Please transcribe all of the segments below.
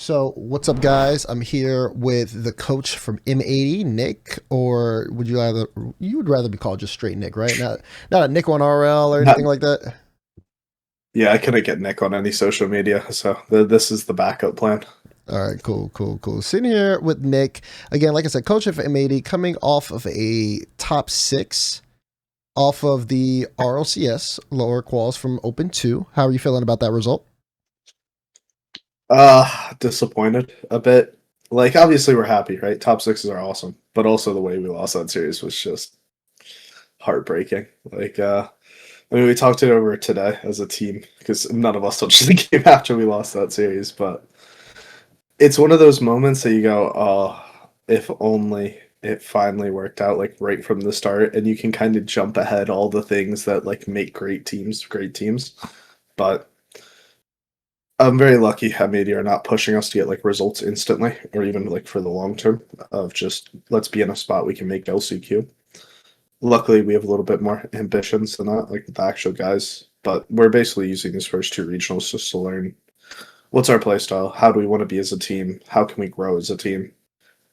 So, what's up, guys? I'm here with the coach from M80, Nick, or would rather be called just straight Nick, right? Not a Nick on RL or Not, anything like that. yeah, I couldn't get Nick on any social media, so this is the backup plan. All right, cool. Sitting here with Nick again, like I said, coach of M80, coming off of a top six off of the RLCS lower quals from Open Two. How are you feeling about that result? Disappointed a bit. Like, obviously, we're happy, right? Top sixes are awesome, but also the way we lost that series was just heartbreaking. I mean, we talked it over today as a team because none of us touched the game after we lost that series, but it's one of those moments that you go, oh, if only it finally worked out like right from the start, and you can kind of jump ahead all the things that like make great teams. But I'm very lucky how Media are not pushing us to get like results instantly or even like for the long term of just let's be in a spot we can make LCQ. Luckily, we have a little bit more ambitions than that, like the actual guys. But we're basically using these first two regionals just to learn what's our play style, how do we want to be as a team, how can we grow as a team,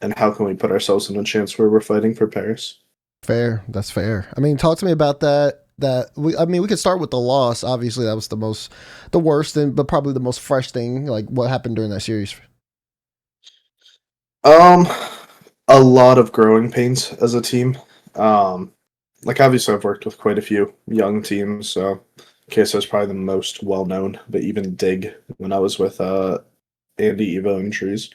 and how can we put ourselves in a chance where we're fighting for Paris. Fair, that's fair. I mean, talk to me about that. I mean, we could start with the loss. Obviously, that was the worst, and but probably the most fresh thing. Like what happened during that series. Um, a lot of growing pains as a team. Um, like obviously I've worked with quite a few young teams, so Queso is probably the most well known, but even Dig when I was with Andy, Evo, and Trees.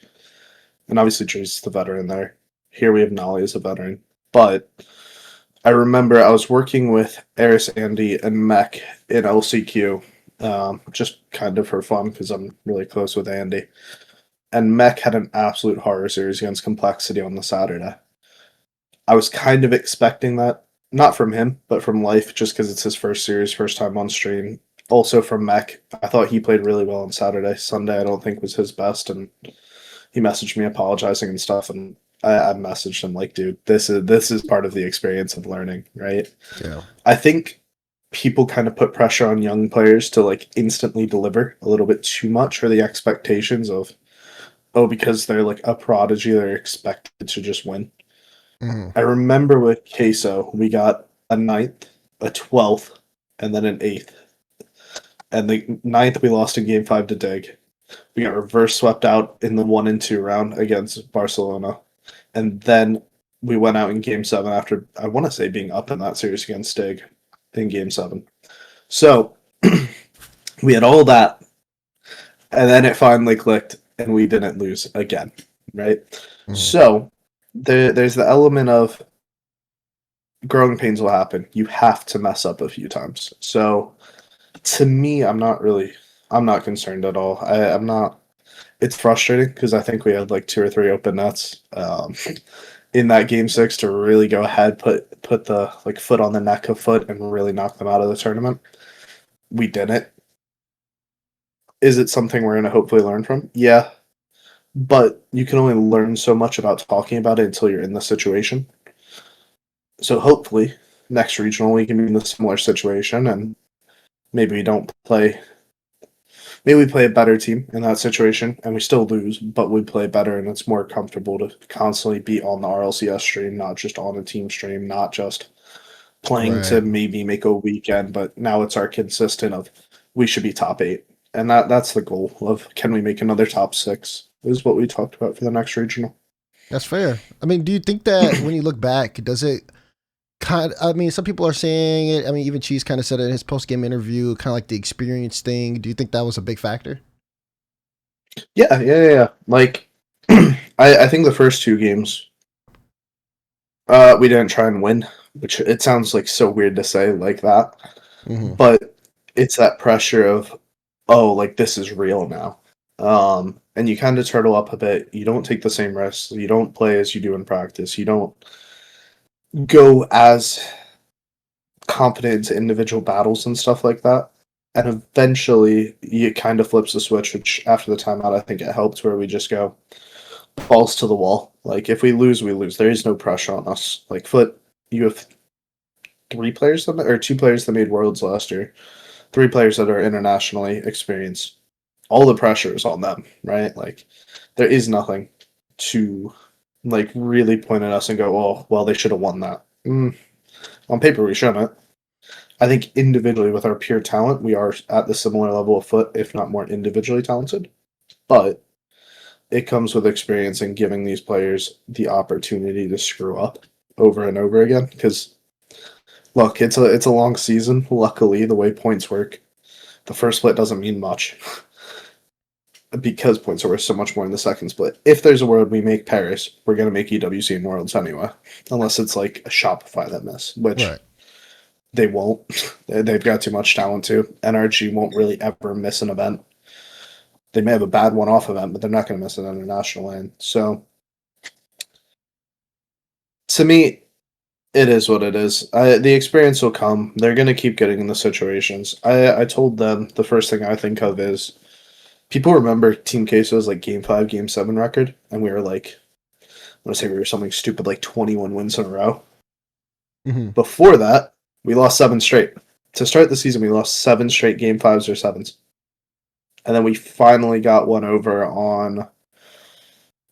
And obviously Trees is the veteran there. Here we have Nolly as a veteran. But I remember I was working with Eris, Andy, and Mech in LCQ, just kind of for fun because I'm really close with Andy. And Mech had an absolute horror series against Complexity on the Saturday. I was kind of expecting that, not from him, but from Life, just because it's his first series, first time on stream. Also from Mech, I thought he played really well on Saturday. Sunday, I don't think was his best, and he messaged me apologizing and stuff, and I messaged him like, dude, this is part of the experience of learning, right? Yeah. I think people kind of put pressure on young players to like instantly deliver a little bit too much, or the expectations of oh, because they're like a prodigy, they're expected to just win. Hmm. I remember with Queso, we got a ninth, a 12th, and then an eighth. And the ninth we lost in game five to Dig. We got reverse swept out in the 1 and 2 round against Barcelona. And then we went out in game seven after, I want to say, being up in that series against Dig in game seven. So we had all that. And then it finally clicked and we didn't lose again. Right. Hmm. So there's the element of growing pains will happen. You have to mess up a few times. So to me, I'm not concerned at all. I'm not. It's frustrating because I think we had like two or three open nets in that game six to really go ahead, put the like foot on the neck of foot, and really knock them out of the tournament. We didn't. Is it something we're gonna hopefully learn from? Yeah, but you can only learn so much about talking about it until you're in the situation. So hopefully, next regional we can be in a similar situation, and maybe we don't play. Maybe we play a better team in that situation, and we still lose, but we play better, and it's more comfortable to constantly be on the RLCS stream, not just on a team stream, not just playing to Right. maybe make a weekend, but now it's our consistent of we should be top eight, and that's the goal of can we make another top six is what we talked about for the next regional. That's fair. I mean, do you think that when you look back, does it I mean, some people are saying it. I mean, even Cheese kind of said it in his post game interview, kind of like the experience thing. Do you think that was a big factor? Yeah. Like I think the first two games we didn't try and win, which it sounds like so weird to say like that, Hmm. but it's that pressure of oh, like this is real now. And you kind of turtle up a bit. You don't take the same risks. You don't play as you do in practice. You don't go as confident into individual battles and stuff like that. And eventually, it kind of flips the switch, which after the timeout, I think it helped where we just go balls to the wall. Like, if we lose, we lose. There is no pressure on us. Like, Foot, you have three players that, or two players that made worlds last year, three players that are internationally experienced, all the pressure is on them, right? Like, there is nothing to like really point at us and go, oh, well, they should have won that. On paper, we shouldn't. I think individually, with our pure talent, we are at the similar level of foot, if not more individually talented. But it comes with experience and giving these players the opportunity to screw up over and over again. Because look, it's a long season. Luckily, the way points work, the first split doesn't mean much because points are worth so much more in the second split. If there's a world we make Paris, we're gonna make EWC in Worlds anyway, unless it's like a Shopify that miss, which Right. they won't. They've got too much talent too. NRG won't really ever miss an event. They may have a bad one-off event, but they're not going to miss an international lane. So, to me, it is what it is. The experience will come. They're going to keep getting in the situations. I told them the first thing I think of is people remember Team Queso's like Game 5, Game 7 record, and we were like, I want to say we were something stupid like 21 wins in a row. Mm-hmm. Before that, we lost 7 straight. To start the season, we lost 7 straight Game 5s or 7s. And then we finally got one over on,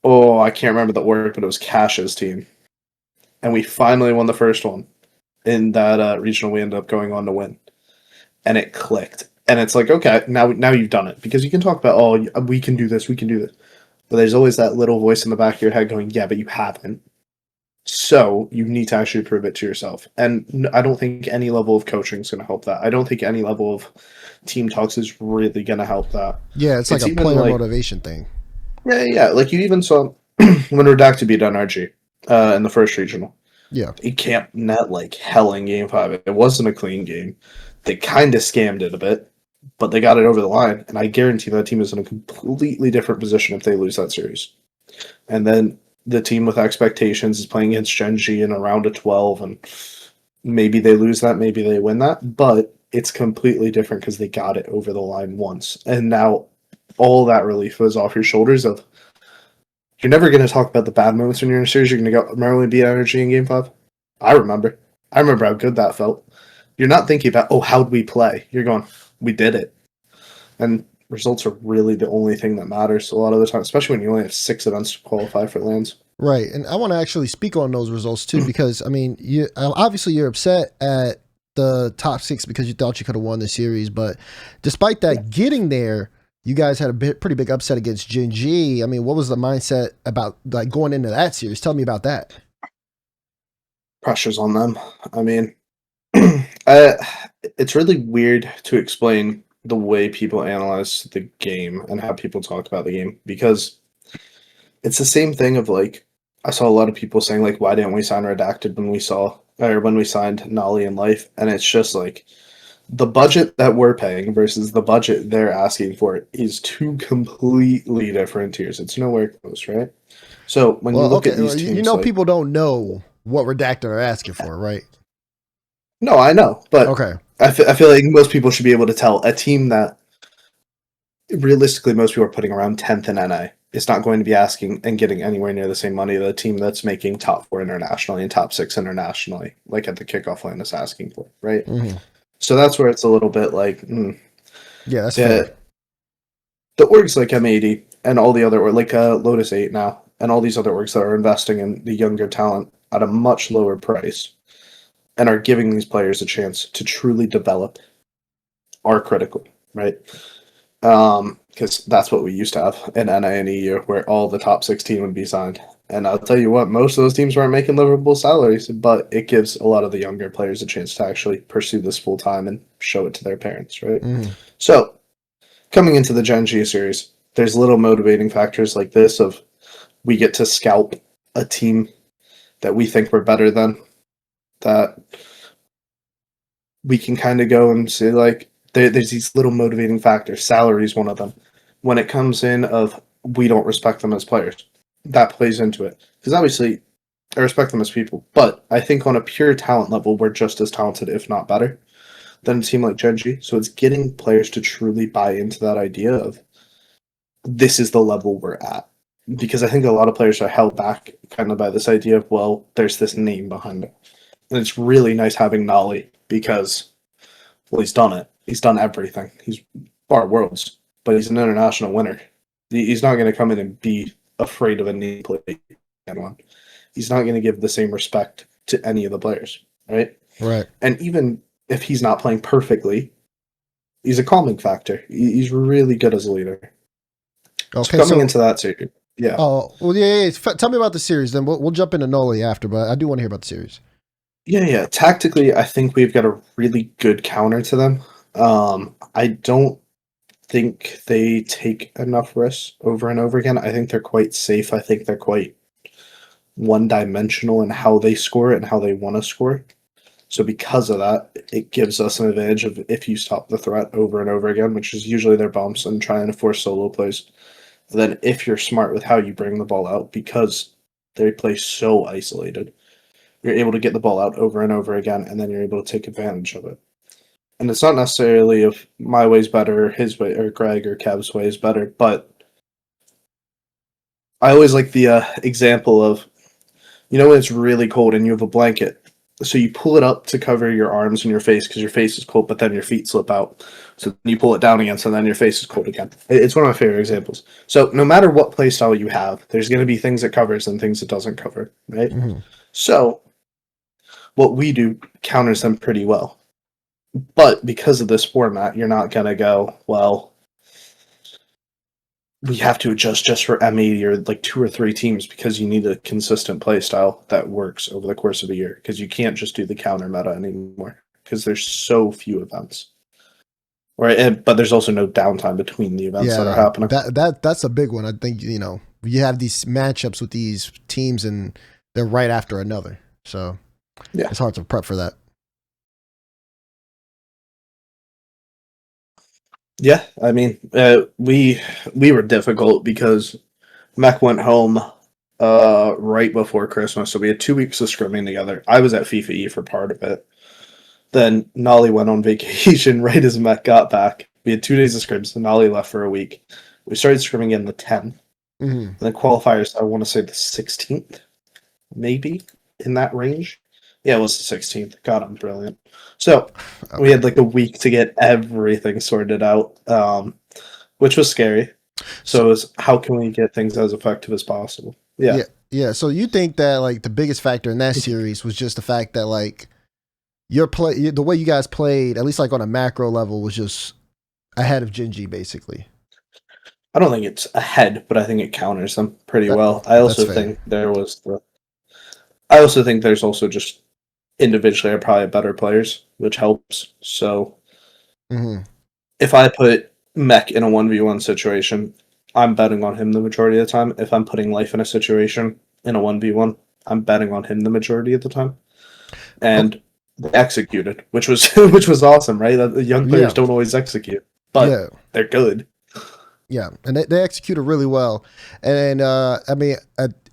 I can't remember the org, but it was Cash's team. And we finally won the first one. In that regional, we ended up going on to win. And it clicked. And it's like, okay, now you've done it. Because you can talk about, we can do this, we can do this. But there's always that little voice in the back of your head going, yeah, but you haven't. So you need to actually prove it to yourself. And I don't think any level of coaching is going to help that. I don't think any level of team talks is really going to help that. Yeah, it's like a player motivation thing. Yeah. Like you even saw when Redacted beat NRG in the first regional. Yeah. He camped net like hell in Game 5. It wasn't a clean game. They kind of scammed it a bit, but they got it over the line. And I guarantee that team is in a completely different position if they lose that series. And then the team with expectations is playing against Gen G in a round of 12, and maybe they lose that, maybe they win that, but it's completely different because they got it over the line once. And now all that relief was off your shoulders of you're never going to talk about the bad moments when you're in a series. You're going to go Maryland beat Energy in Game 5. I remember how good that felt. You're not thinking about, how'd we play? You're going, we did it. And results are really the only thing that matters a lot of the time, especially when you only have 6 events to qualify for lands. Right, and I want to actually speak on those results too, because I mean, you're upset at the top 6 because you thought you could have won the series, but despite that, getting there, you guys had a pretty big upset against Gen G. I mean, what was the mindset about like going into that series? Tell me about that. Pressure's on them. I mean, it's really weird to explain the way people analyze the game and how people talk about the game, because it's the same thing of like, I saw a lot of people saying like, why didn't we sign Redacted when we signed Nolly and Life? And it's just like the budget that we're paying versus the budget they're asking for is 2 completely different tiers. It's nowhere close, right? So when you look at these teams, people don't know what Redacted are asking for, right? No, I know, but okay. I feel like most people should be able to tell a team that realistically most people are putting around 10th in NA is not going to be asking and getting anywhere near the same money that a team that's making top 4 internationally and top 6 internationally, like at the kickoff lane, is asking for, right? Mm-hmm. So that's where it's a little bit like, yeah, that's fair. The orgs like M80 and all the other, or like Lotus 8 now, and all these other orgs that are investing in the younger talent at a much lower price and are giving these players a chance to truly develop are critical, right? Because that's what we used to have in NA and EU, where all the top 16 would be signed. And I'll tell you what, most of those teams weren't making livable salaries, but it gives a lot of the younger players a chance to actually pursue this full time and show it to their parents, right? Mm-hmm. So, coming into the Gen G series, there's little motivating factors like this of we get to scalp a team that we think we're better than, that we can kind of go and say like, there's these little motivating factors. Salary is one of them. When it comes in of we don't respect them as players, that plays into it. Because obviously, I respect them as people, but I think on a pure talent level, we're just as talented, if not better, than a team like Gen G. So it's getting players to truly buy into that idea of this is the level we're at. Because I think a lot of players are held back kind of by this idea of, well, there's this name behind it. And it's really nice having Nolly because, well, he's done it. He's done everything. He's bar worlds. but he's an international winner. He's not going to come in and be afraid of a knee play. He's not going to give the same respect to any of the players, right? Right. And even if he's not playing perfectly, he's a calming factor. He's really good as a leader. So Okay. coming So, into that series, yeah. oh, well, yeah. Tell me about the series. Then we'll jump into Noli after, but I do want to hear about the series. Yeah. Tactically, I think we've got a really good counter to them. I don't think they take enough risks over and over again. I think they're quite safe. I think they're quite one-dimensional in how they score and how they want to score. So because of that, it gives us an advantage of if you stop the threat over and over again, which is usually their bumps and trying to force solo plays. Then if you're smart with how you bring the ball out, because they play so isolated, you're able to get the ball out over and over again, and then you're able to take advantage of it. And it's not necessarily if my way's better, or his way, or Greg or Kev's way is better, but I always like the example of, when it's really cold and you have a blanket, so you pull it up to cover your arms and your face because your face is cold, but then your feet slip out. So you pull it down again, so then your face is cold again. It's one of my favorite examples. So no matter what play style you have, there's going to be things it covers and things it doesn't cover, right? Mm-hmm. So what we do counters them pretty well. But because of this format, you're not going to go, well, we have to adjust just for M80 or like 2 or 3 teams because you need a consistent play style that works over the course of a year because you can't just do the counter meta anymore because there's so few events. Right, but there's also no downtime between the events that are happening. That's a big one. I think you have these matchups with these teams and they're right after another, so yeah, it's hard to prep for that. Yeah, I mean, we were difficult because Mech went home right before Christmas, so we had 2 weeks of scrimming together. I was at FIFA E for part of it. Then Nolly went on vacation right as Mech got back. We had 2 days of scrims, and Nolly left for a week. We started scrimming in the 10th. Mm-hmm. And the qualifiers, I want to say the 16th, maybe, in that range. Yeah, it was the 16th. God, I'm brilliant. So we had like a week to get everything sorted out, which was scary. So it was, how can we get things as effective as possible? Yeah. So you think that like the biggest factor in that series was just the fact that like the way you guys played, at least like on a macro level, was just ahead of Genji basically. I don't think it's ahead, but I think it counters them pretty well. I also think there's also just individually are probably better players, which helps. So if I put Mech in a 1v1 situation, I'm betting on him the majority of the time. If I'm putting Life in a situation in a 1v1, I'm betting on him the majority of the time. And they executed, which was awesome, right? The young players don't always execute, but they're good. Yeah, and they executed really well. And I mean,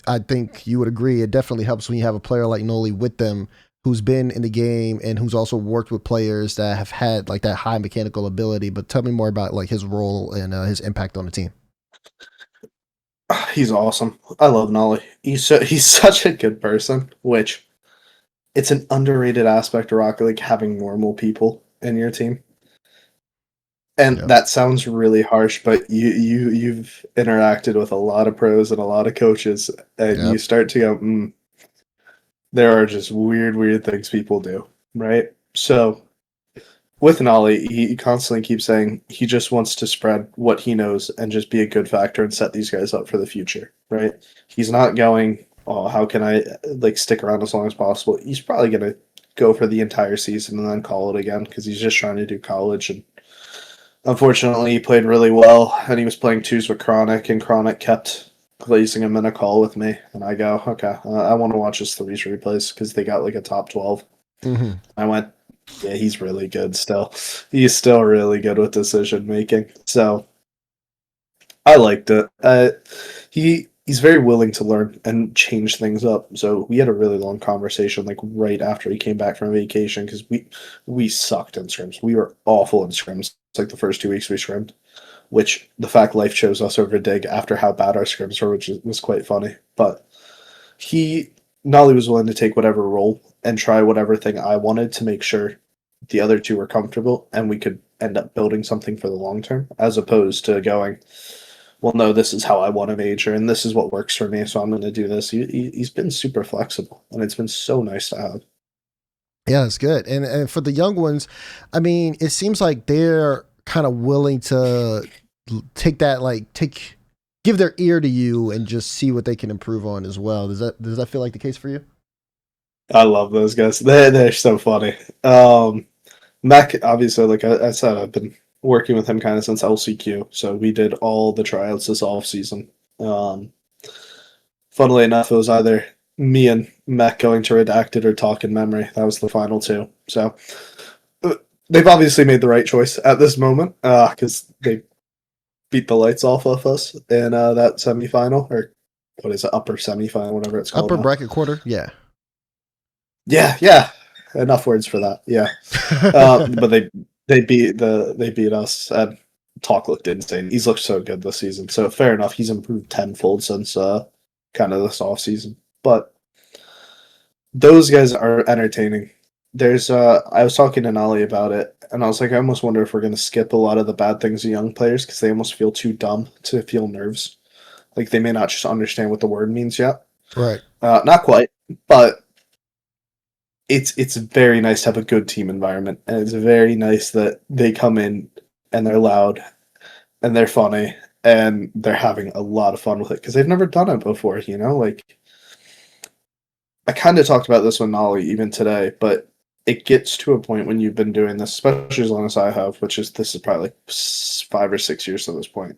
I think you would agree. It definitely helps when you have a player like Noli with them who's been in the game and who's also worked with players that have had like that high mechanical ability. But tell me more about like his role and his impact on the team. He's awesome. I love Nolly. He's such a good person, which it's an underrated aspect of Rocket League having normal people in your team. And that sounds really harsh, but you've interacted with a lot of pros and a lot of coaches, and you start to go, there are just weird things people do, right? So with Nolly, he constantly keeps saying he just wants to spread what he knows and just be a good factor and set these guys up for the future, right? He's not going, oh, how can I like stick around as long as possible? He's probably going to go for the entire season and then call it again because he's just trying to do college. And unfortunately, he played really well, and he was playing twos with Chronic, and Chronic kept placing him in a call with me. And I go, okay, I want to watch his threes replays because they got like a top 12. I went, yeah, he's really good still. He's still really good with decision making. So I liked it. He's very willing to learn and change things up. So we had a really long conversation like right after he came back from vacation because we sucked in scrims. We were awful in scrims. It's like the first 2 weeks we scrimmed, which the fact Life chose us over Dig after how bad our scrims were, which was quite funny. But Nolly was willing to take whatever role and try whatever thing I wanted to make sure the other two were comfortable and we could end up building something for the long term, as opposed to going, well, no, this is how I want to major, and this is what works for me, so I'm going to do this. He's been super flexible, and it's been so nice to have. Yeah, it's good. And for the young ones, I mean, it seems like they're kind of willing to take that like take give their ear to you and just see what they can improve on as well. Does that feel like the case for you? I love those guys. They're so funny. Mac, obviously, like I said, I've been working with him kind of since LCQ, so we did all the tryouts this off season. Um, Funnily enough, it was either me and Mac going to Redacted or Talk in Memory. That was the final two. So they've obviously made the right choice at this moment because they beat the lights off of us in that semifinal, or what is it, upper semifinal, whatever it's called Upper now. bracket quarter, yeah. Yeah. Enough words for that. Yeah, but they beat us, and Talk looked insane. He's looked so good this season. So fair enough, he's improved tenfold since kind of this off season. But those guys are entertaining. There's I was talking to Nolly about it, and I was like, I almost wonder if we're gonna skip a lot of the bad things of young players because they almost feel too dumb to feel nerves. Like they may not just understand what the word means yet. Right. Not quite, but it's very nice to have a good team environment, and it's very nice that they come in and they're loud and they're funny and they're having a lot of fun with it because they've never done it before. Like I kind of talked about this with Nolly even today, but it gets to a point when you've been doing this, especially as long as I have, this is probably like 5 or 6 years to this point,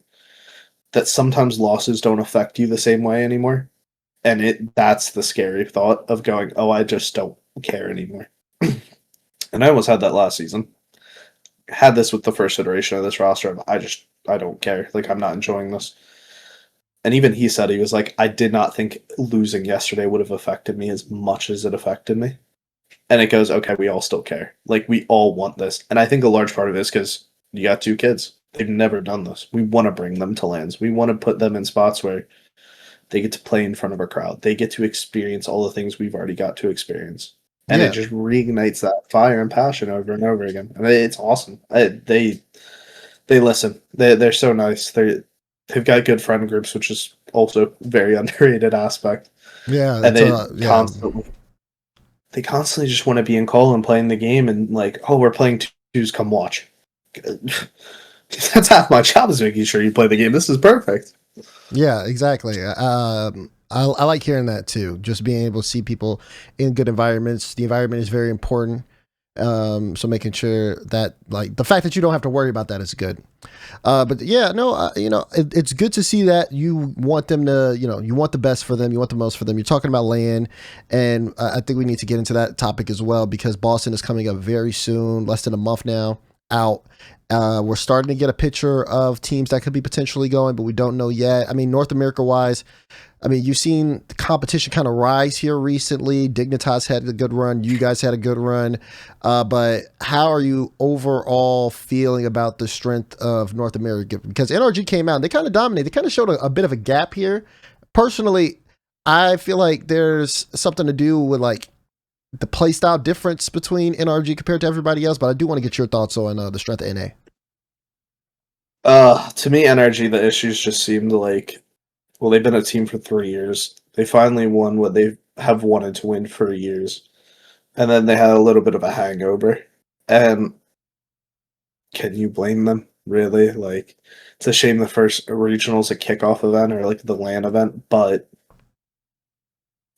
that sometimes losses don't affect you the same way anymore. And that's the scary thought of going, oh, I just don't care anymore. And I almost had that last season. Had this with the first iteration of this roster. I don't care. Like, I'm not enjoying this. And even he said, he was like, I did not think losing yesterday would have affected me as much as it affected me. And it goes, okay, we all still care. Like, we all want this. And I think a large part of it is because you got 2 kids. They've never done this. We want to bring them to lands. We want to put them in spots where they get to play in front of a crowd. They get to experience all the things we've already got to experience. And it just reignites that fire and passion over and over again. And it's awesome. They listen. They're so nice. They've got good friend groups, which is also a very underrated aspect. Yeah. And they constantly just want to be in call and playing the game and like, oh, we're playing twos, come watch. That's half my job, is making sure you play the game. This is perfect. Yeah, exactly. I like hearing that too. Just being able to see people in good environments. The environment is very important. So making sure that like the fact that you don't have to worry about that is good. But yeah, no, it's good to see that you want them to, you want the best for them. You want the most for them. You're talking about land, and I think we need to get into that topic as well because Boston is coming up very soon, less than a month now out. We're starting to get a picture of teams that could be potentially going, but we don't know yet. I mean, North America wise, I mean, you've seen the competition kind of rise here recently. Dignitas had a good run. You guys had a good run. But how are you overall feeling about the strength of North America? Because NRG came out and they kind of dominated. They kind of showed a bit of a gap here. Personally, I feel like there's something to do with like the play style difference between NRG compared to everybody else. But I do want to get your thoughts on the strength of NA. To me, NRG, the issues just seemed like, well, they've been a team for 3 years. They finally won what they have wanted to win for years. And then they had a little bit of a hangover. And can you blame them, really? Like, it's a shame the first regional's a kickoff event or like the LAN event, but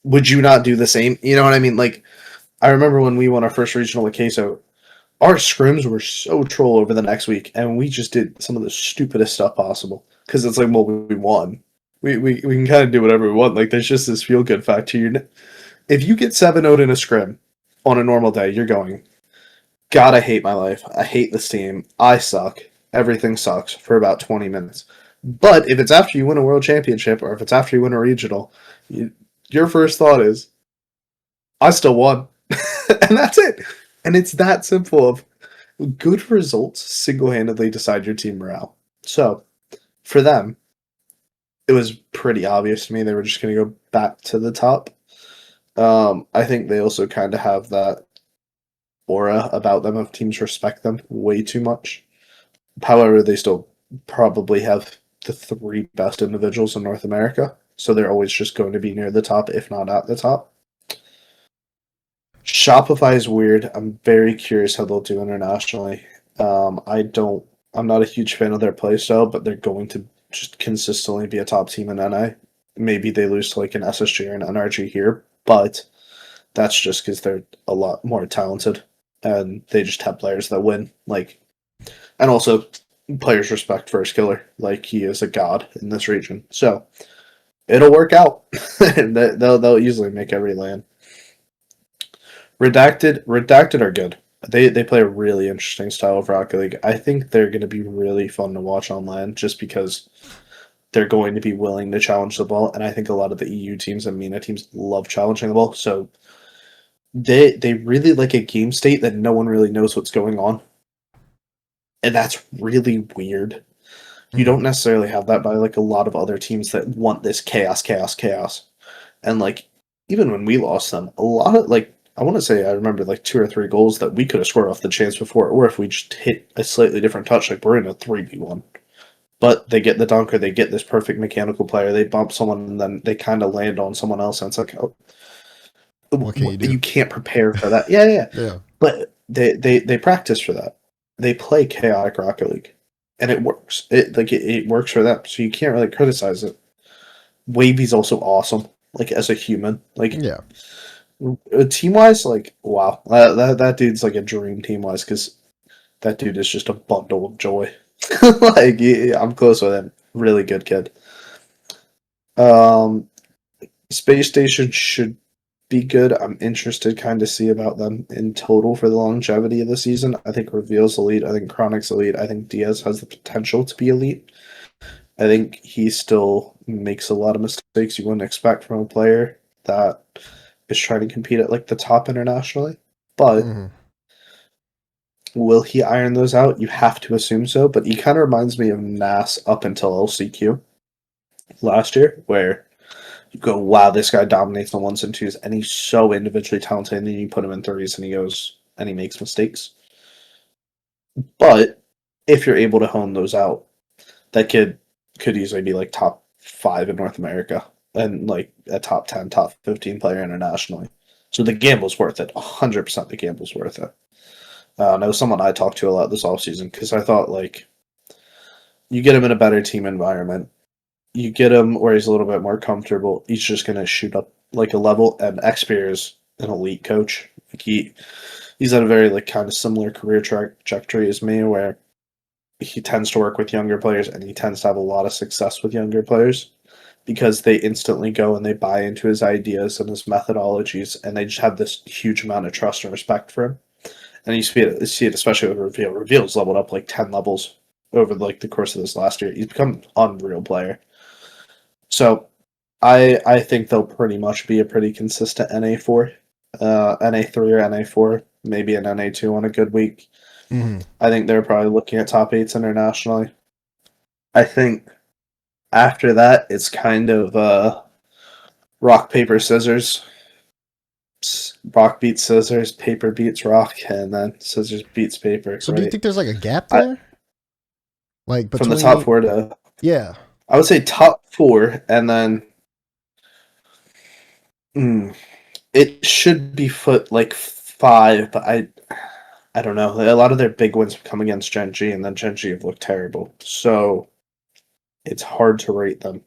would you not do the same? You know what I mean? Like, I remember when we won our first regional with Queso, our scrims were so troll over the next week, and we just did some of the stupidest stuff possible. Because it's like, well, we won. We can kind of do whatever we want. Like, there's just this feel-good factor. If you get 7-0 in a scrim on a normal day, you're going, God, I hate my life. I hate this team. I suck. Everything sucks for about 20 minutes. But if it's after you win a world championship, or if it's after you win a regional, your first thought is, I still won. And that's it. And it's that simple of good results single-handedly decide your team morale. So, for them, it was pretty obvious to me they were just going to go back to the top. I think they also kind of have that aura about them of teams respect them way too much. However, they still probably have the three best individuals in North America, so they're always just going to be near the top, if not at the top. Shopify is weird. I'm very curious how they'll do internationally. I'm not a huge fan of their playstyle, but they're going to just consistently be a top team in NA. Maybe they lose to like an SSG or an NRG here, but that's just because they're a lot more talented and they just have players that win. Like, and also players respect First Killer. Like he is a god in this region, so it'll work out. They'll easily make every land. Redacted are good. They play a really interesting style of Rocket League. I think they're going to be really fun to watch on land just because they're going to be willing to challenge the ball, and I think a lot of the EU teams and MENA teams love challenging the ball. So they really like a game state that no one really knows what's going on, and that's really weird. You don't necessarily have that by like a lot of other teams that want this chaos. And like even when we lost them, a lot of like I want to say I remember like 2 or 3 goals that we could have scored off the chance before, or if we just hit a slightly different touch, like we're in a 3v1. But they get the dunk or they get this perfect mechanical player, they bump someone and then they kind of land on someone else, and it's like, oh, What can you do? you can't prepare for that. Yeah. Yeah. But they practice for that. They play chaotic Rocket League, and it works. It works for them, so you can't really criticize it. Wavy's also awesome, like as a human, like Yeah. team wise, like wow, that dude's like a dream team wise because that dude is just a bundle of joy. Like yeah, I'm close with him. Really good kid. Um, Space Station should be good. I'm interested kind of see about them in total for the longevity of the season. I think Reveal's elite. I think Chronic's elite. I think Diaz has the potential to be elite. I think he still makes a lot of mistakes you wouldn't expect from a player that is trying to compete at like the top internationally. But will he iron those out? You have to assume so. But he kind of reminds me of Nas up until LCQ last year, where you go, wow, this guy dominates on ones and twos, and he's so individually talented, and then you put him in threes and he goes and he makes mistakes. But if you're able to hone those out, that kid could easily be like top 5 in North America and like a top 10, top 15 player internationally. So the gamble's worth it. 100% the gamble's worth it. And it was someone I talked to a lot this offseason because I thought like you get him in a better team environment. You get him where he's a little bit more comfortable. He's just going to shoot up like a level. And Xpear is an elite coach. Like he's at a very like kind of similar career trajectory as me, where he tends to work with younger players and he tends to have a lot of success with younger players because they instantly go and they buy into his ideas and his methodologies, and they just have this huge amount of trust and respect for him. And you see it especially with Reveal. Reveal's leveled up like 10 levels over like the course of this last year. He's become an unreal player. So I think they'll pretty much be a pretty consistent NA4, NA3 or NA4, maybe an NA2 on a good week. I think they're probably looking at top 8s internationally. I think after that, it's kind of rock, paper, scissors. Rock beats scissors, paper beats rock, and then scissors beats paper. So right? do you think there's like a gap there? Like between from the top 4 to yeah, I would say top 4, and then it should be foot like 5, but I don't know. A lot of their big wins have come against Gen G, and then Gen G have looked terrible. So it's hard to rate them.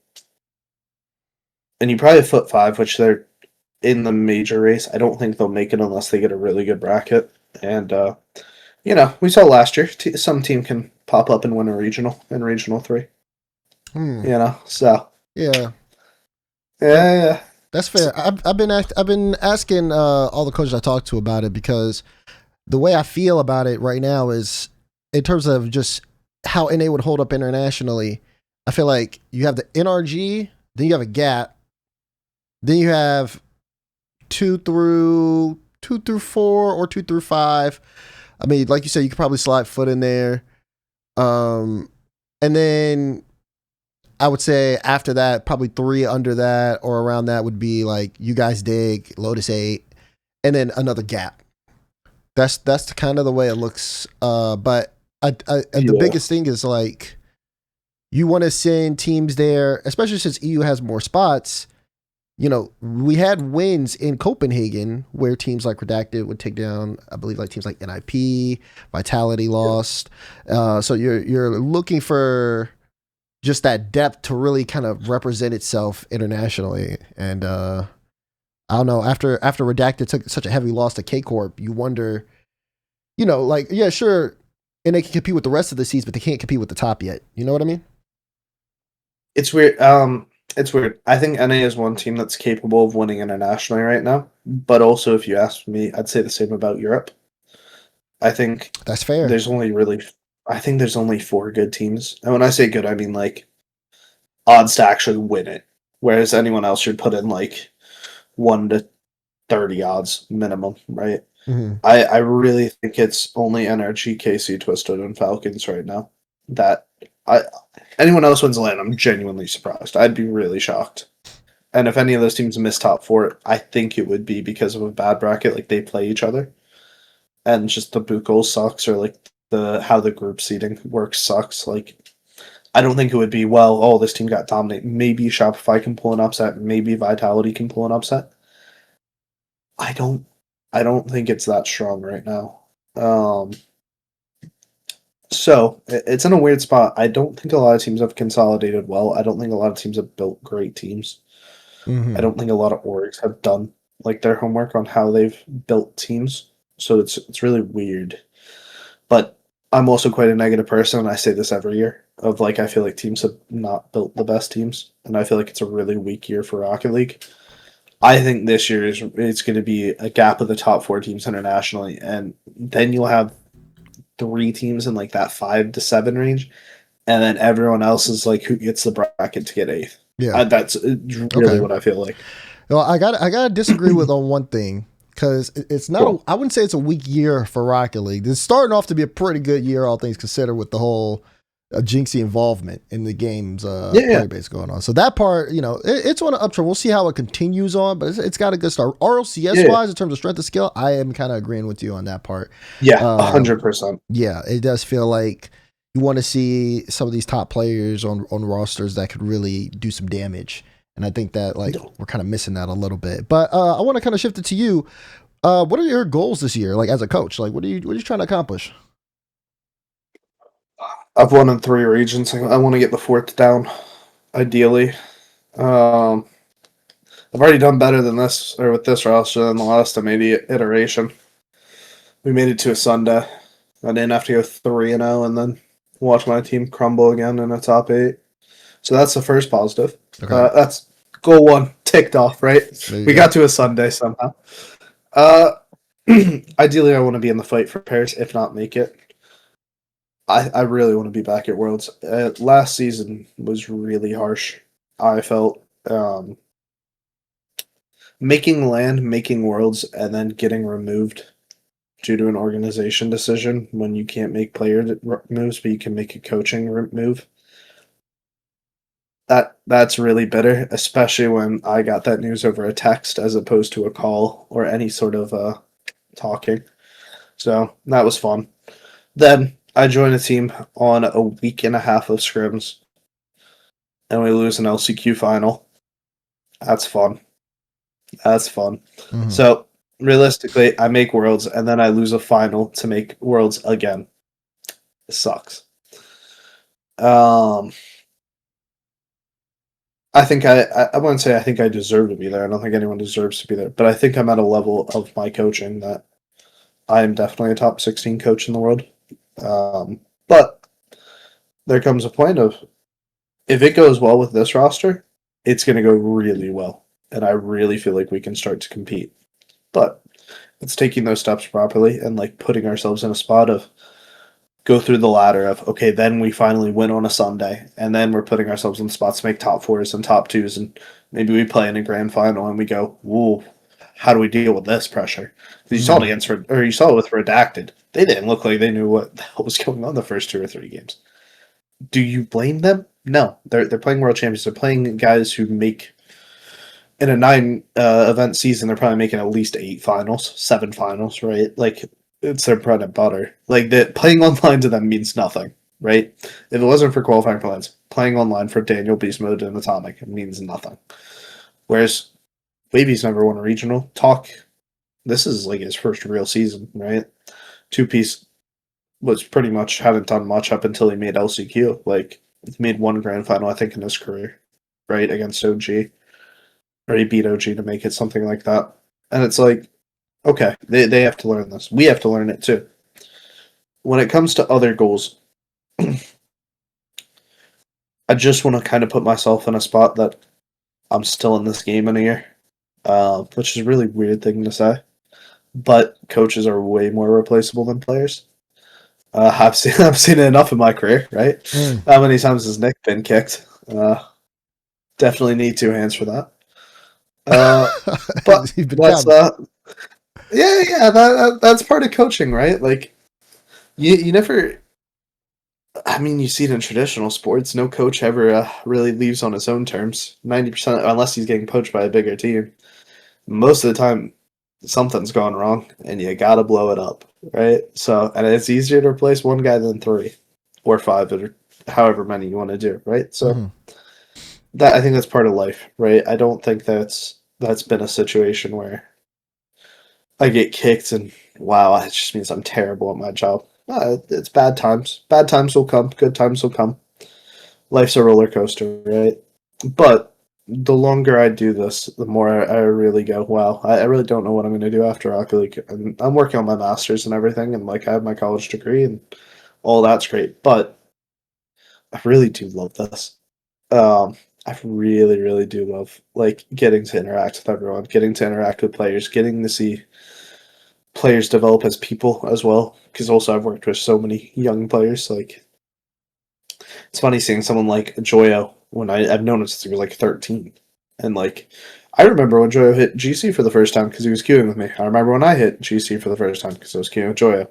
And you probably have foot 5, which they're in the major race. I don't think they'll make it unless they get a really good bracket. And, we saw last year, some team can pop up and win a regional in Regional 3. So. Yeah. Yeah. That's fair. I've been asking all the coaches I talked to about it, because the way I feel about it right now is in terms of just how NA would hold up internationally. I feel like you have the NRG, then you have a gap, then you have 2 through 4 or 2 through 5. I mean, like you said, you could probably slide foot in there. And then I would say after that, probably 3 under that or around that would be like You Guys Dig, Lotus 8, and then another gap. That's kind of the way it looks. But and the Yeah. biggest thing is like you want to send teams there, especially since EU has more spots. You know, we had wins in Copenhagen where teams like Redacted would take down, I believe, like teams like NIP, Vitality lost. So you're looking for just that depth to really kind of represent itself internationally. And I don't know, after Redacted took such a heavy loss to K Corp, you wonder, you know, like, yeah, sure, and they can compete with the rest of the seeds, but they can't compete with the top yet. You know what I mean? It's weird. It's weird. I think NA is one team that's capable of winning internationally right now. But also, if you ask me, I'd say the same about Europe. I think That's fair. there's only really, I think there's only four good teams. And when I say good, I mean like odds to actually win it. Whereas anyone else should put in like 1 to 30 odds minimum, right? Mm-hmm. I really think it's only NRG, KC, Twisted, and Falcons right now. That I anyone else wins the land, I'm genuinely surprised. I'd be really shocked. And if any of those teams miss top four, I think it would be because of a bad bracket, like they play each other, and just the boot goal sucks, or like the how the group seeding works sucks. Like I don't think it would be this team got dominated. Maybe Shopify can pull an upset. Maybe Vitality can pull an upset. I don't. I don't think it's that strong right now. So it's in a weird spot. I don't think a lot of teams have consolidated well. I don't think a lot of teams have built great teams. I Mm-hmm. don't think a lot of orgs have done like their homework on how they've built teams. So it's really weird. But I'm also quite a negative person, and I say this every year. Of like, I feel like teams have not built the best teams, and I feel like it's a really weak year for Rocket League. I think this year it's going to be a gap of the top four teams internationally, and then you'll have three teams in like that 5 to 7 range, and then everyone else is like who gets the bracket to get eighth. Yeah. That's really Okay. what I feel like. Well, I gotta disagree with on one thing because it's not. Cool. I wouldn't say it's a weak year for Rocket League. It's starting off to be a pretty good year, all things considered, with the whole Jinxie involvement in the game's Yeah, player base going on. So that part, you know, it's on an uptrend. We'll see how it continues on, but it's got a good start. RLCS yeah, wise, in terms of strength of skill, I am kind of agreeing with you on that part. yeah, Um, 100%. yeah, it does feel like you want to see some of these top players on rosters that could really do some damage. And I think that like No. we're kind of missing that a little bit. But I want to kind of shift it to you. What are your goals this year? Like as a coach, like what are you trying to accomplish? I've won in 3 regions. I want to get the fourth down, ideally. Um, I've already done better than this, or with this roster than the last immediate iteration. We made it to a Sunday. I didn't have to go 3-0 and then watch my team crumble again in a top 8. So that's the first positive. Okay, That's goal one ticked off, right? there you We go. got to a Sunday somehow. Uh, ideally, I want to be in the fight for Paris, if not make it. I really want to be back at Worlds. Last season was really harsh. I felt making land, making Worlds, and then getting removed due to an organization decision when you can't make player moves, but you can make a coaching move. That's really bitter, especially when I got that news over a text as opposed to a call or any sort of talking. So that was fun. Then I joined a team on a week and a half of scrims, and we lose an LCQ final. That's fun. That's fun. Mhm. So realistically, I make Worlds, and then I lose a final to make Worlds again. It sucks. Um, I think I wouldn't say I think I deserve to be there. I don't think anyone deserves to be there, but I think I'm at a level of my coaching that I am definitely a top 16 coach in the world. But there comes a point of if it goes well with this roster, it's going to go really well, and I really feel like we can start to compete. But it's taking those steps properly and like putting ourselves in a spot of go through the ladder of okay, then we finally win on a Sunday, and then we're putting ourselves in spots to make top fours and top twos, and maybe we play in a grand final and we go, whoa, how do we deal with this pressure? Because you saw it Mhm. against, or you saw it with Redacted. They didn't look like they knew what the hell was going on the first 2 or 3 games. Do you blame them? No, they're playing world champions. They're playing guys who make in a 9 event season. They're probably making at least 8 finals, 7 finals, right? Like it's their bread and butter. Like that, playing online to them means nothing, right? If it wasn't for qualifying points, playing online for Daniel Beast Mode and Atomic means nothing. Whereas Wavy's never won a regional. Talk, this is like his first real season, right? Two Piece was pretty much hadn't done much up until he made LCQ. Like he made one grand final, I think, in his career, right, against OG, or he beat OG to make it something like that. And it's like, okay, they have to learn this. We have to learn it too. When it comes to other goals, I just want to kind of put myself in a spot that I'm still in this game in a year, which is a really weird thing to say. But coaches are way more replaceable than players. I've seen it enough in my career, right? How many times has Nick been kicked? Definitely need two hands for that. But that's that's part of coaching, right? Like you never. I mean, you see it in traditional sports. No coach ever really leaves on his own terms. 90%, unless he's getting poached by a bigger team. Most of the time, something's gone wrong, and you gotta blow it up, right? So, and it's easier to replace one guy than three or five, or however many you want to do, right? So, that I think that's part of life, right? I don't think that's been a situation where I get kicked and wow, it just means I'm terrible at my job. It's bad times. Bad times will come. Good times will come. Life's a roller coaster, right? But the longer I do this, the more I really go, wow, I really don't know what I'm going to do after Rocket League. And I'm working on my master's and everything, and like I have my college degree and all that's great. But I really do love this. I really, really do love like getting to interact with everyone, getting to interact with players, getting to see players develop as people as well. Because also I've worked with so many young players. Like it's funny seeing someone like Joyo when I've known him since he was like 13, and like I remember when Joyo hit GC for the first time because he was queuing with me. I remember when I hit GC for the first time because I was queuing with Joyo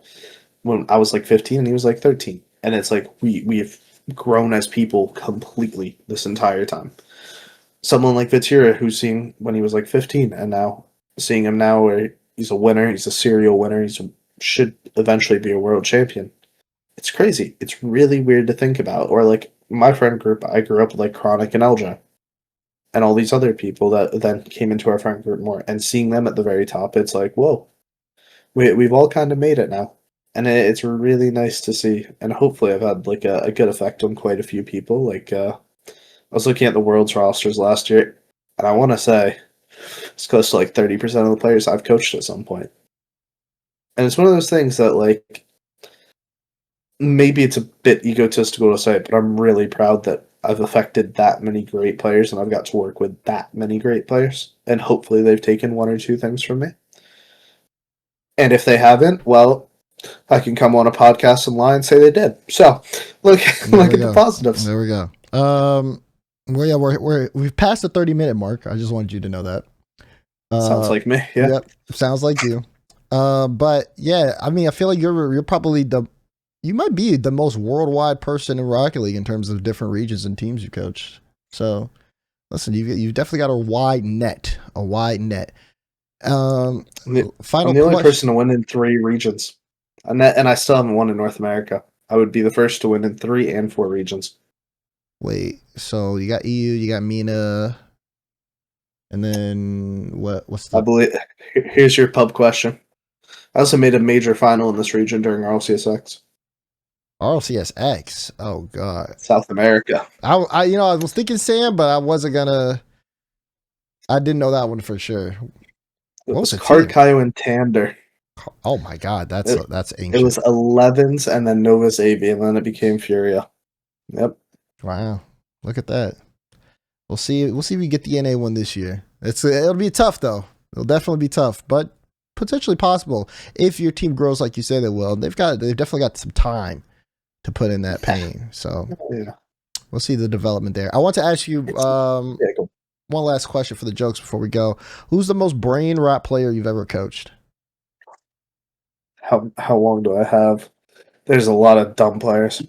when I was like 15 and he was like 13, and it's like we've grown as people completely this entire time. Someone like Vitira, who's seen when he was like 15, and now seeing him now where he's a winner, he's a serial winner, should eventually be a world champion. It's crazy. It's really weird to think about. Or like my friend group, I grew up with like Chronic and Elja, and all these other people that then came into our friend group more, and seeing them at the very top, it's like, whoa, we've all kind of made it now. And it's really nice to see, and hopefully I've had like a good effect on quite a few people. Like I was looking at the world's rosters last year, and I want to say it's close to like 30% of the players I've coached at some point. And it's one of those things that like maybe it's a bit egotistical to say, but I'm really proud that I've affected that many great players and I've got to work with that many great players. And hopefully they've taken one or two things from me. And if they haven't, well, I can come on a podcast and lie and say they did. So look at the positives. There we go. Well, yeah, we've passed the 30-minute mark. I just wanted you to know that. Sounds like me. Yeah. Yep. Sounds like you. But yeah, I mean, I feel like you're probably you might be the most worldwide person in Rocket League in terms of different regions and teams you coach. So listen, you've definitely got a wide net. I'm the only person to win in 3 regions, and I still haven't won in North America. I would be the first to win in 3 and 4 regions. Wait, so you got EU, you got MENA, and then what's the... I believe here's your pub question. I also made a major final in this region during RLCSX. RLCSX? Oh god. South America. I was thinking Sam, but I wasn't gonna. I didn't know that one for sure. It was Carcayo and Tander. Oh my god, that's ancient. It was 11s and then Novus AV, and then it became Furia. Yep. Wow, look at that. We'll see if we get the NA one this year. It'll be tough though. It'll definitely be tough, but potentially possible if your team grows like you said it will. They've definitely got some time to put in that pain. So yeah, we'll see the development there. I want to ask you one last question for the jokes before we go. Who's the most brain rot player you've ever coached? How long do I have? There's a lot of dumb players.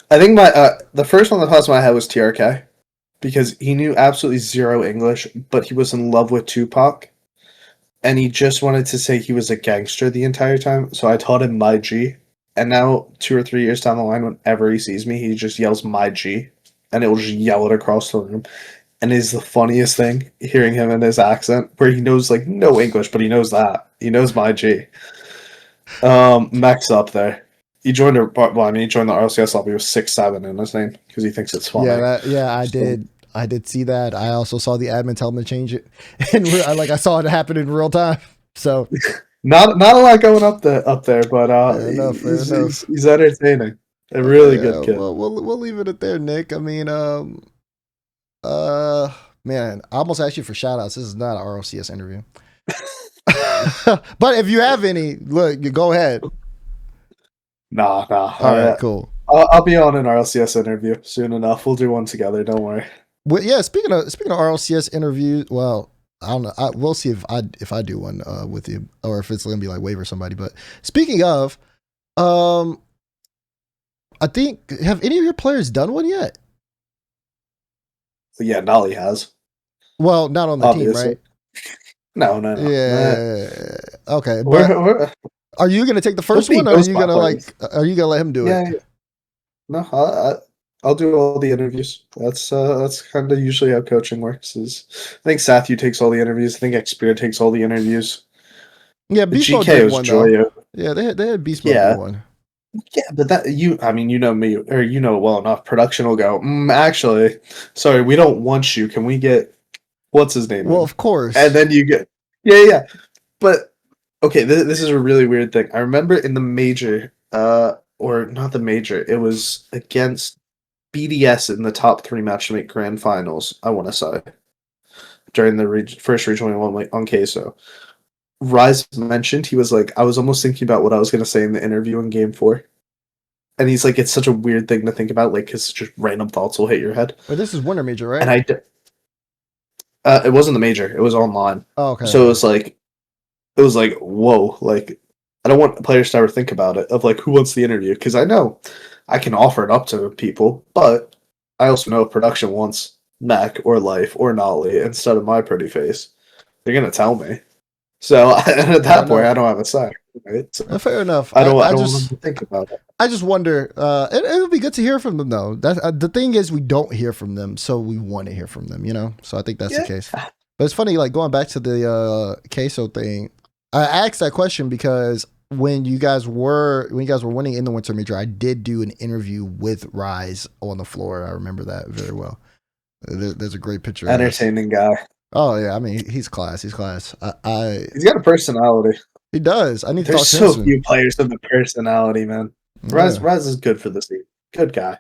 I think the first one that popped in my head was TRK, because he knew absolutely zero English, but he was in love with Tupac. and he just wanted to say he was a gangster the entire time. So I taught him my G. And now 2 or 3 years down the line, whenever he sees me, he just yells my G, and it will just yell it across the room. And it's the funniest thing hearing him in his accent, where he knows like no English, but he knows that he knows my G. Max up there. He joined he joined the RLCS lobby with 6-7 in his name because he thinks it's funny. I did. I did see that. I also saw the admin tell him to change it, and I saw it happen in real time. So not a lot going up there, but fair enough. He's entertaining. A really good kid. Well, we'll leave it at there, Nick. I mean, man, I almost asked you for shout outs. This is not an RLCS interview. But if you have any, look, you go ahead. Nah. All right, cool. I'll be on an RLCS interview soon enough. We'll do one together. Don't worry. Well, yeah. Speaking of RLCS interviews, well, I don't know. We'll see if I do one with you, or if it's gonna be like Wave or somebody. But speaking of, I think, have any of your players done one yet? Yeah, Nolly has. Well, not on the Obviously. team, right? No. Yeah. Okay, but are you gonna take the first one, or are you gonna let him do it? Yeah. No, I'll do all the interviews. That's kind of usually how coaching works. I think Sathu takes all the interviews. I think Xperia takes all the interviews. Yeah, Beast Mode did one though. Yeah, they had Beast Mode one. Yeah, but you know me, or you know it well enough. Production will go, actually, sorry, we don't want you. Can we get, what's his name? Well, of course. And then you get, yeah. But, okay, this is a really weird thing. I remember in the major, or not the major, it was against BDS in the top 3 match to make grand finals, I want to say, during the first regional one, like on Queso. Rise mentioned, he was like, I was almost thinking about what I was going to say in the interview in game 4. And he's like, it's such a weird thing to think about, like, because just random thoughts will hit your head. But this is Winter Major, right? And it wasn't the major, it was online. Oh, okay. So it was like, whoa, like, I don't want players to ever think about it, of like, who wants the interview? Because I know I can offer it up to people, but I also know if production wants Mac or Life or Nolly instead of my pretty face, they're going to tell me. So at that point, I don't have a say. Right? So fair enough. I don't want them to think about it. I just wonder. It would be good to hear from them, though. The thing is, we don't hear from them, so we want to hear from them. You know, so I think that's the case. But it's funny, like going back to the Queso thing. I asked that question because when you guys were winning in the Winter Major, I did do an interview with Rise on the floor. I remember that very well. There's a great picture. Entertaining guy. Oh yeah, I mean he's class. He's class. He's got a personality. He does. I need to talk to him. There's so few players with a personality, man. Raz is good for the scene. Good guy.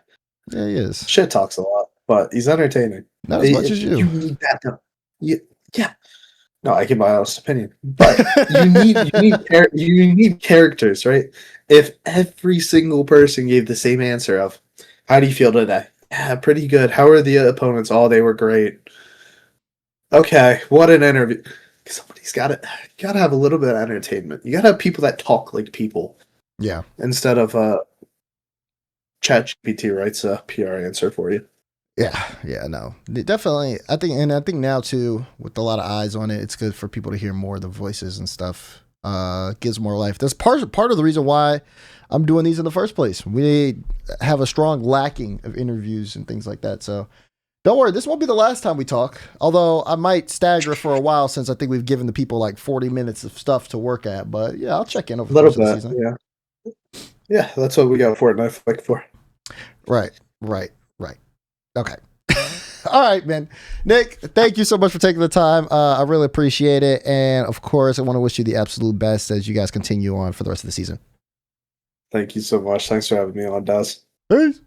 Yeah, he is. Shit talks a lot, but he's entertaining. Not as much as you. You need that though. Yeah. No, I give my honest opinion, but you need characters, right? If every single person gave the same answer of, "How do you feel today?" Yeah, pretty good. How are the opponents? Oh, they were great. Okay, what an interview. Somebody's gotta have a little bit of entertainment. You gotta have people that talk like people. Yeah. Instead of ChatGPT writes a PR answer for you. Yeah, no. Definitely. I think now too, with a lot of eyes on it, it's good for people to hear more of the voices and stuff. Gives more life. That's part of the reason why I'm doing these in the first place. We have a strong lacking of interviews and things like that. So don't worry, this won't be the last time we talk. Although I might stagger for a while since I think we've given the people like 40 minutes of stuff to work at. But yeah, I'll check in over the course of the season. Yeah, that's what we got Fortnite for. Right. Okay. All right, man. Nick, thank you so much for taking the time. I really appreciate it. And of course, I want to wish you the absolute best as you guys continue on for the rest of the season. Thank you so much. Thanks for having me on, Daz. Peace.